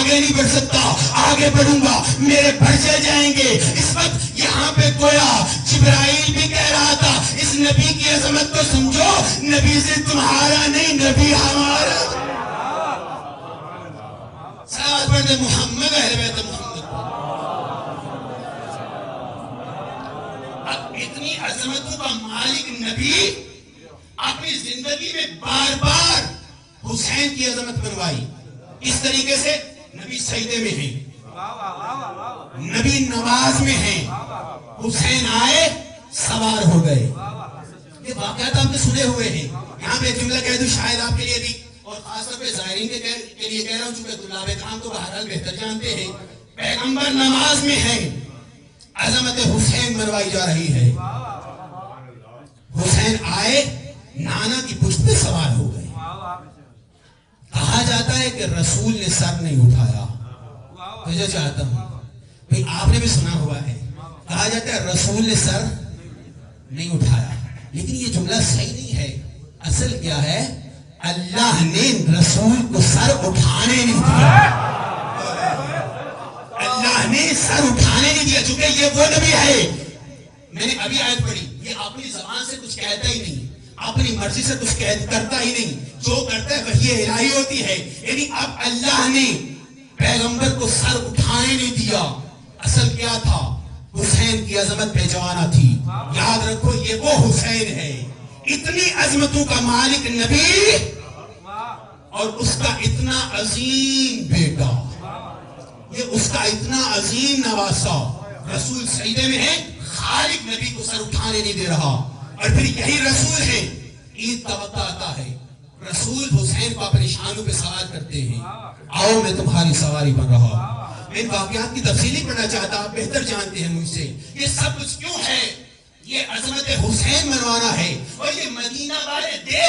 آگے نہیں بڑھ سکتا، آگے بڑھوں گا میرے بڑھے جائیں گے. اس وقت یہاں پہ گویا جبرائیل بھی کہہ رہا تھا اس نبی کی عظمت کو سمجھو، نبی سے تمہارا نہیں، نبی ہمارا. صلوات پڑھتے محمد اہل بیت محمد. اب اتنی عظمتوں کا مالک نبی اپنی زندگی میں بار بار حسین کی عظمت بنوائی. اس طریقے سے نبی سجدے میں ہیں، نبی نماز میں ہیں، حسین آئے سوار ہو گئے. یہ واقعات آپ نے سنے ہوئے ہیں. یہاں پہ جملہ کہہ دوں شاید آپ کے لیے بھی، اور خاص طور پہ ظاہرین کے لیے کہہ رہا ہوں، چونکہ طلاب کرام تو بہرحال بہتر جانتے ہیں. پیغمبر نماز میں ہیں، عظمت حسین منوائی جا رہی ہے. حسین آئے، نانا کی پشت پہ سوار ہو گئے. کہا جاتا ہے کہ رسول نے سر نہیں اٹھایا. مجھے چاہتا ہوں بھئی آپ نے بھی سنا ہوا ہے، کہا جاتا ہے رسول نے سر نہیں اٹھایا، لیکن یہ جملہ صحیح نہیں ہے. اصل کیا ہے؟ اللہ نے رسول کو سر اٹھانے نہیں دیا. اللہ نے سر اٹھانے نہیں دیا، چونکہ یہ وہ نبی ہے. میں نے ابھی آیت پڑھی، یہ اپنی زبان سے کچھ کہتا ہی نہیں، اپنی مرضی سے کچھ کرتا ہی نہیں، جو کرتا ہے وحی الہی ہوتی ہے. یعنی اب اللہ نے پیغمبر کو سر اٹھانے نہیں دیا. اصل کیا تھا؟ حسین کی عظمت پہچانا تھی. یاد رکھو یہ وہ حسین ہے، اتنی عظمتوں کا مالک نبی اور اس کا اتنا عظیم بیٹا، یہ اس کا اتنا عظیم نواسا. رسول سجدے میں ہے، خالق نبی کو سر اٹھانے نہیں دے رہا. اور پھر یہی رسول ہے، عید کا وقت آتا ہے، رسول حسین کو اپنے شانوں پہ سوار کرتے ہیں. آؤ میں تمہاری سواری بن رہا. میں ان واقعات کی تفصیلی پڑھنا چاہتا، آپ بہتر جانتے ہیں مجھ سے. یہ سب کچھ کیوں ہے؟ یہ عظمت حسین منوانا ہے. اور یہ مدینہ والے دیکھ